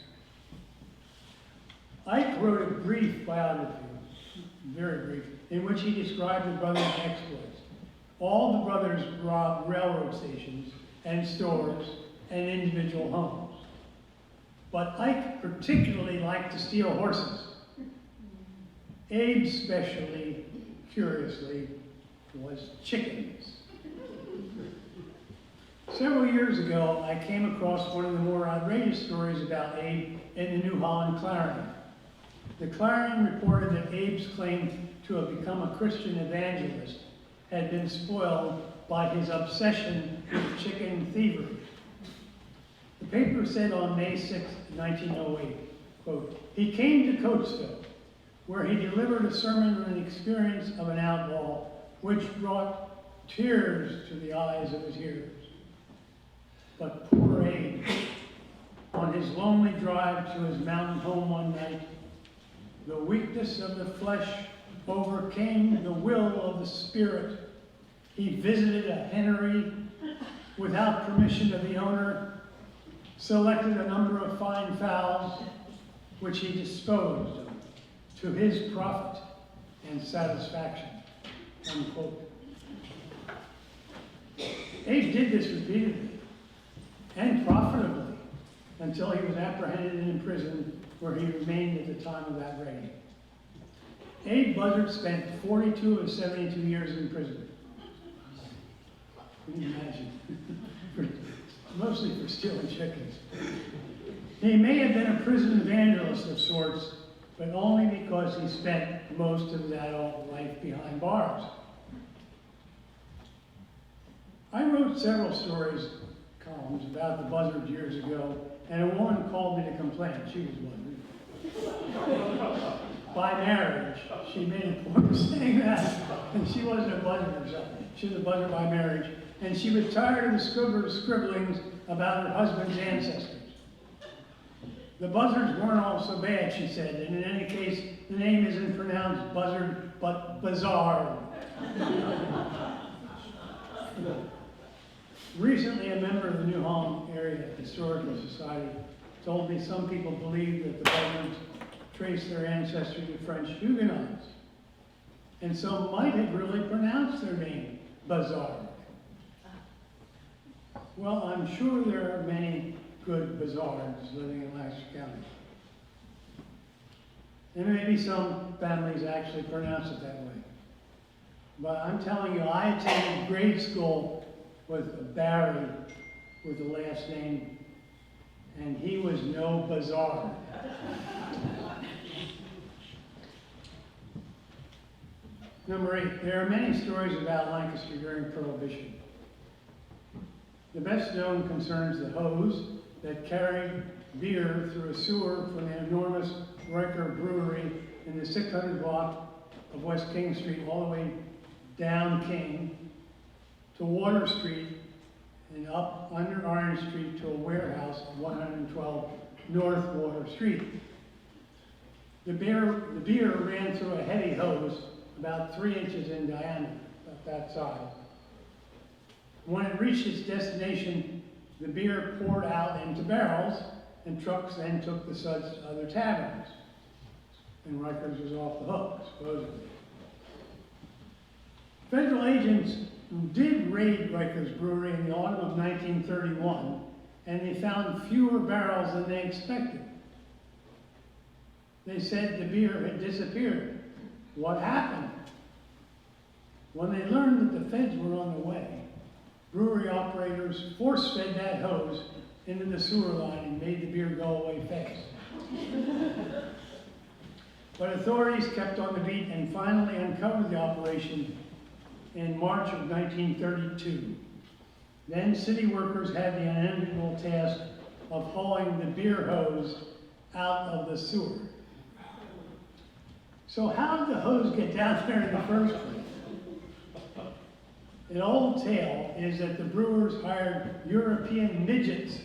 Ike wrote a brief biography, very brief, in which he described the brothers' exploits. All the brothers robbed railroad stations and stores and individual homes. But Ike particularly liked to steal horses. Abe specially, curiously, was chickens. Several years ago, I came across one of the more outrageous stories about Abe in the New Holland Clarion. The Clarion reported that Abe's claim to have become a Christian evangelist had been spoiled by his obsession with chicken thievery. The paper said on May 6, 1908, quote, "He came to Coatesville, where he delivered a sermon on the experience of an outlaw, which brought tears to the eyes of his hearers. But poor Abe, on his lonely drive to his mountain home one night, the weakness of the flesh overcame the will of the spirit. He visited a hennery without permission of the owner, selected a number of fine fowls, which he disposed of to his profit and satisfaction." Unquote. Abe did this repeatedly and profitably until he was apprehended and imprisoned, where he remained at the time of that raid. Abe Buzzard spent 42 of 72 years in prison. Can you imagine? Mostly for stealing chickens. He may have been a prison evangelist of sorts, but only because he spent most of his adult life behind bars. I wrote several stories, columns, about the Buzzards years ago, and a woman called me to complain. She was one. By marriage, she made a point of saying that, and she wasn't a Buzzard herself. She was a Buzzard by marriage, and she was tired of the Scribbler's scribblings about her husband's ancestors. The Buzzards weren't all so bad, she said, and in any case, the name isn't pronounced Buzzard, but Bizarre. Recently, a member of the New Holland Area Historical Society told me some people believe that the Buzzards trace their ancestry to French Huguenots, and so might have really pronounced their name Bizarre. Well, I'm sure there are many good Buzzards living in Lancaster County. And maybe some families actually pronounce it that way. But I'm telling you, I attended grade school with a Barry with the last name, and he was no Buzzard. Number 8, there are many stories about Lancaster during Prohibition. The best known concerns the hose that carried beer through a sewer from the enormous Riker Brewery in the 600 block of West King Street all the way down King to Water Street and up under Orange Street to a warehouse at 112 North Water Street. The beer ran through a heavy hose about 3 inches in diameter, about that size. When it reached its destination, the beer poured out into barrels, and trucks then took the suds to other taverns. And Rikers was off the hook, supposedly. Federal agents did raid Rikers Brewery in the autumn of 1931, and they found fewer barrels than they expected. They said the beer had disappeared. What happened? When they learned that the feds were on the way, brewery operators force-fed that hose into the sewer line and made the beer go away fast. But authorities kept on the beat and finally uncovered the operation in March of 1932. Then city workers had the unenviable task of hauling the beer hose out of the sewer. So how did the hose get down there in the first place? An old tale is that the brewers hired European midgets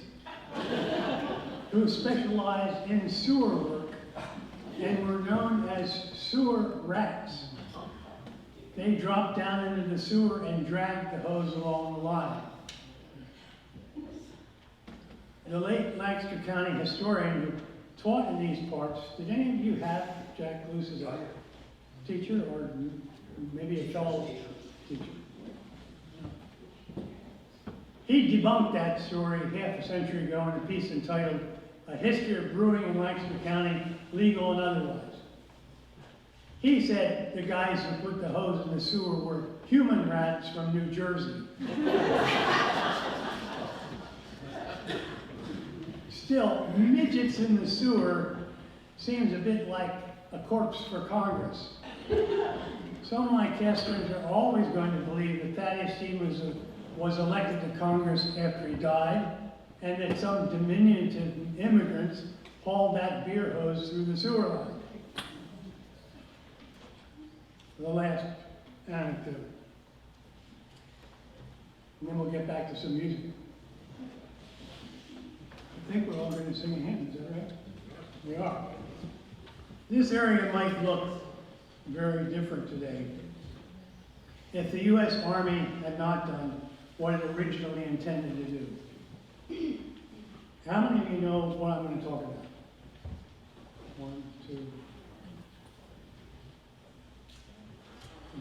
who specialized in sewer work and were known as sewer rats. They dropped down into the sewer and dragged the hose along the line. The late Lancaster County historian who taught in these parts, did any of you have Jack Luce as a teacher, or maybe a fellow teacher? He debunked that story half a century ago in a piece entitled "A History of Brewing in Lancaster County, Legal and Otherwise." He said the guys who put the hose in the sewer were human rats from New Jersey. Still, midgets in the sewer seems a bit like a corpse for Congress. Some of my casters are always going to believe that Thaddeus was elected to Congress after he died, and that some diminutive immigrants hauled that beer hose through the sewer line. The last anecdote. And then we'll get back to some music. I think we're all going to sing a hymn, is that right? We are. This area might look very different today if the U.S. Army had not done what it originally intended to do. How many of you know what I'm going to talk about? 1, 2.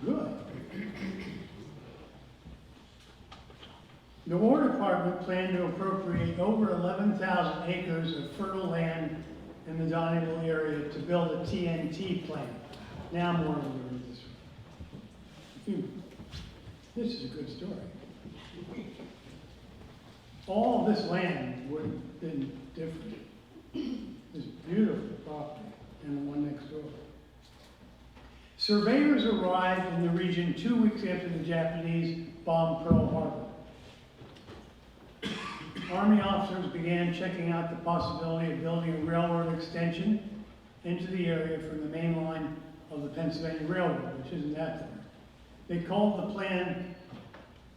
Good. The War Department planned to appropriate over 11,000 acres of fertile land in the Donegal area to build a TNT plant. Now more of this. This is a good story. All this land would have been different. This beautiful property and the one next door. Surveyors arrived in the region 2 weeks after the Japanese bombed Pearl Harbor. Army officers began checking out the possibility of building a railroad extension into the area from the main line of the Pennsylvania Railroad, which isn't that far. They called the plan,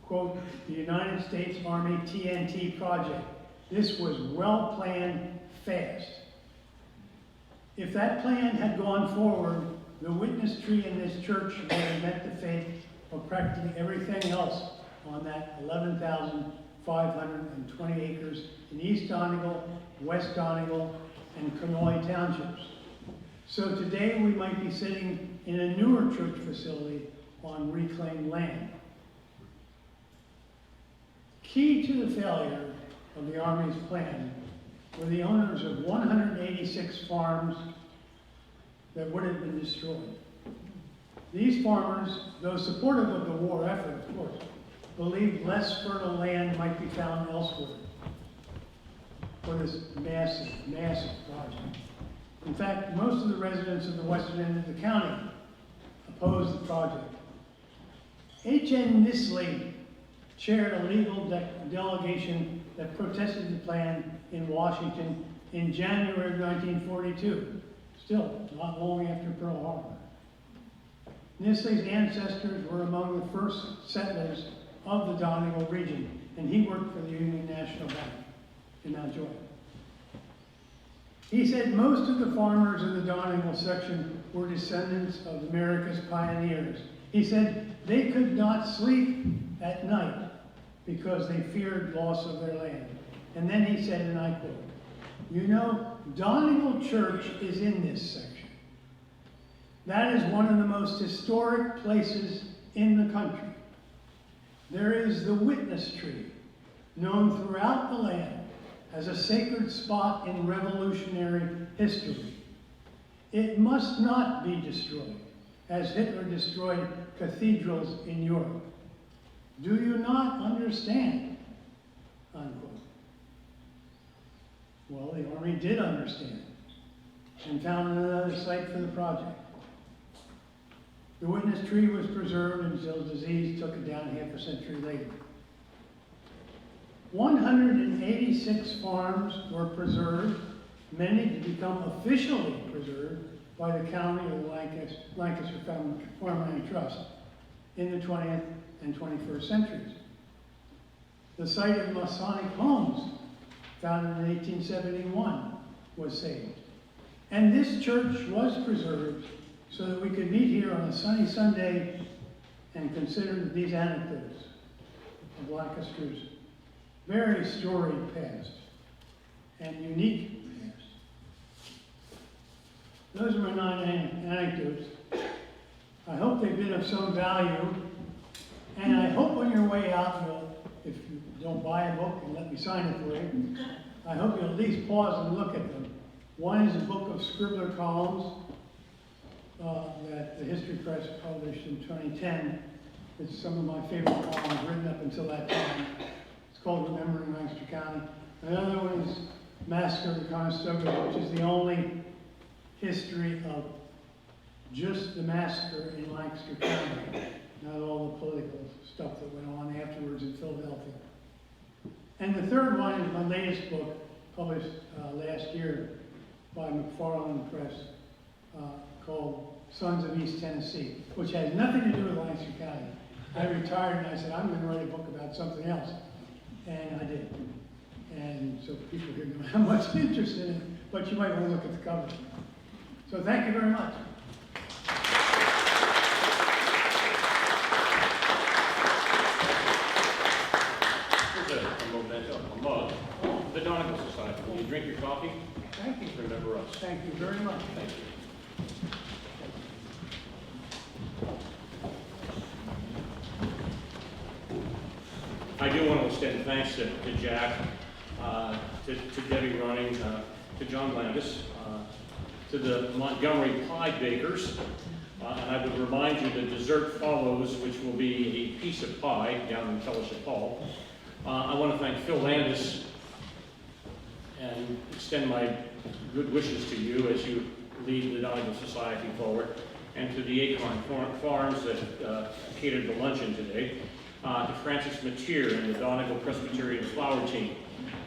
quote, the United States Army TNT project. This was well planned, fast. If that plan had gone forward, the witness tree in this church would have met the fate of practically everything else on that 11,520 acres in East Donegal, West Donegal, and Conoy townships. So today we might be sitting in a newer church facility on reclaimed land. Key to the failure of the Army's plan were the owners of 186 farms that would have been destroyed. These farmers, though supportive of the war effort, of course, believed less fertile land might be found elsewhere for this massive, massive project. In fact, most of the residents of the western end of the county opposed the project. H.N. Nisley chaired a legal delegation that protested the plan in Washington in January of 1942, still not long after Pearl Harbor. Nisley's ancestors were among the first settlers of the Donegal region, and he worked for the Union National Bank in Mount Joy. He said most of the farmers in the Donegal section were descendants of America's pioneers. He said they could not sleep at night because they feared loss of their land. And then he said, and I quote, you know, Donegal Church is in this section. That is one of the most historic places in the country. There is the witness tree, known throughout the land as a sacred spot in revolutionary history. It must not be destroyed, as Hitler destroyed cathedrals in Europe. Do you not understand? Unquote. Well, the Army did understand and found another site for the project. The witness tree was preserved until disease took it down half a century later. 186 farms were preserved, many to become officially preserved by the county or the Lancaster Farmland Trust in the 20th and 21st centuries. The site of Masonic homes, founded in 1871, was saved. And this church was preserved so that we could meet here on a sunny Sunday and consider these anecdotes of Lancaster's very storied past and unique past. Those are my 9 anecdotes. I hope they've been of some value, and I hope on your way out, if you don't buy a book and let me sign it for you, I hope you'll at least pause and look at them. One is a book of Scribbler columns that the History Press published in 2010. It's some of my favorite columns written up until that time. It's called Remembering Lancaster County. Another one is Massacre of the Conestogas, which is the only history of just the massacre in Lancaster County, not all the political stuff that went on afterwards in Philadelphia. And the third one is my latest book, published last year by McFarland Press, called Sons of East Tennessee, which has nothing to do with Lancaster County. I retired and I said, I'm going to write a book about something else. And I did. And so people can know how much interest in it, but you might want to look at the cover. So thank you very much. Here's a memento, a mug. The Donegal Society. Will you drink your coffee? Thank you. Remember us. Thank you very much. Thank you. I do want to extend thanks to Jack, to Debbie Ronning, to John Landis, to the Montgomery pie bakers, and I would remind you that dessert follows, which will be a piece of pie down in Fellowship Hall. I want to thank Phil Landis and extend my good wishes to you as you lead the Donegal Society forward, and to the Acorn Farms that catered the luncheon today, to Francis Mateer and the Donegal Presbyterian Flower Team,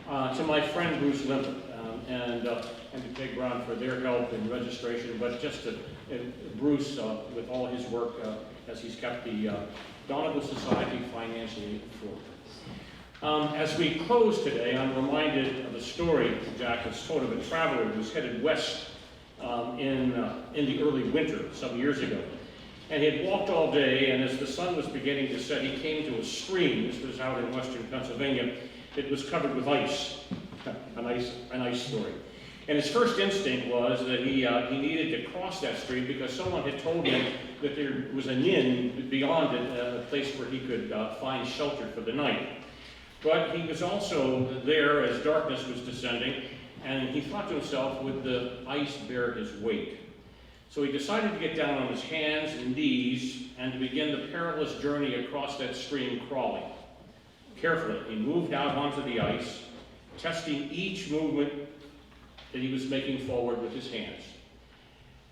to my friend Bruce Limpet, and to Peg Brown for their help in registration, but just to Bruce with all his work as he's kept the Donegal Society financially afloat. As we close today, I'm reminded of a story Jack has told of a traveler who was headed west in the early winter some years ago. And he had walked all day, and as the sun was beginning to set, he came to a stream. This was out in western Pennsylvania. It was covered with ice. a nice story. And his first instinct was that he needed to cross that stream because someone had told him that there was an inn beyond it, a place where he could find shelter for the night. But he was also there as darkness was descending, and he thought to himself, would the ice bear his weight? So he decided to get down on his hands and knees and to begin the perilous journey across that stream crawling. Carefully, he moved out onto the ice, testing each movement that he was making forward with his hands.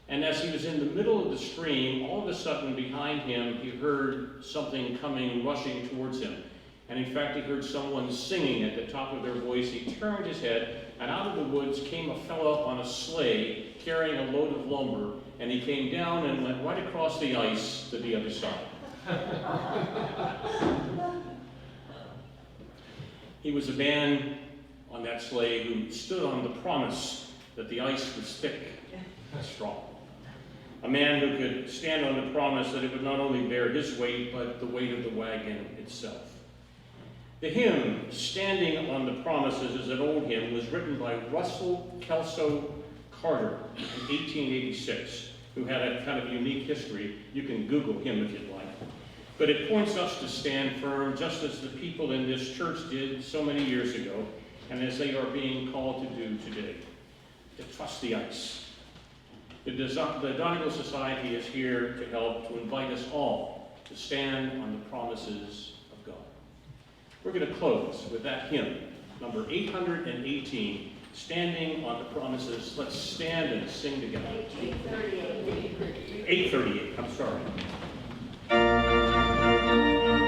And as he was in the middle of the stream, all of a sudden behind him, he heard something coming, rushing towards him. And in fact, he heard someone singing at the top of their voice. He turned his head, and out of the woods came a fellow on a sleigh carrying a load of lumber, and he came down and went right across the ice to the other side. He was a man on that sleigh who stood on the promise that the ice was thick and strong. A man who could stand on the promise that it would not only bear his weight, but the weight of the wagon itself. The hymn, Standing on the Promises, is an old hymn, was written by Russell Kelso Carter in 1886, who had a kind of unique history. You can Google him if you'd like. But it points us to stand firm, just as the people in this church did so many years ago, and as they are being called to do today, to trust the ice. The Donegal Society is here to help, to invite us all to stand on the promises of God. We're going to close with that hymn, number 818, Standing on the Promises. Let's stand and sing together. 838. 838, I'm sorry. Thank you.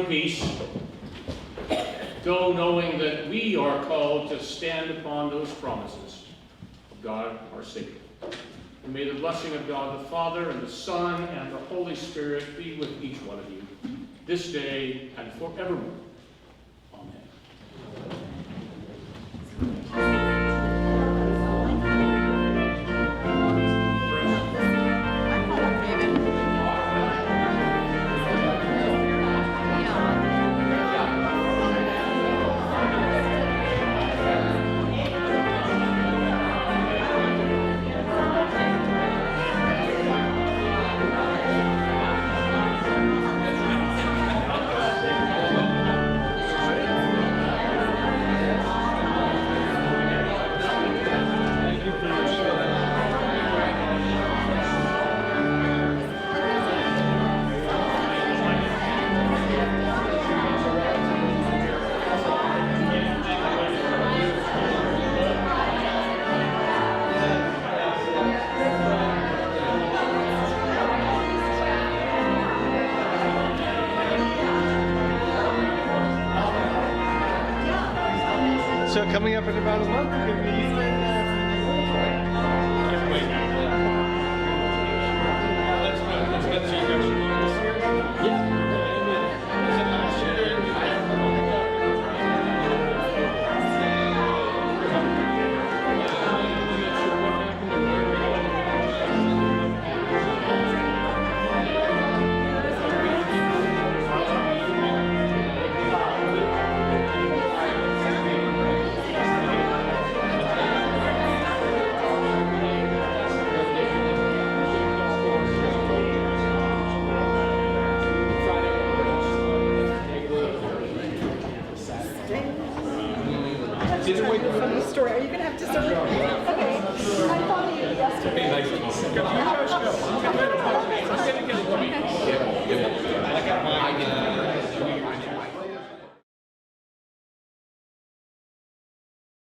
peace, go knowing that we are called to stand upon those promises of God our Savior. And may the blessing of God the Father and the Son and the Holy Spirit be with each one of you this day and forevermore. Amen. So coming up in about a month, we're going to be you and let's get to you guys. Yeah. Story. Are you gonna have to serve? Okay. I thought of you yesterday. Go.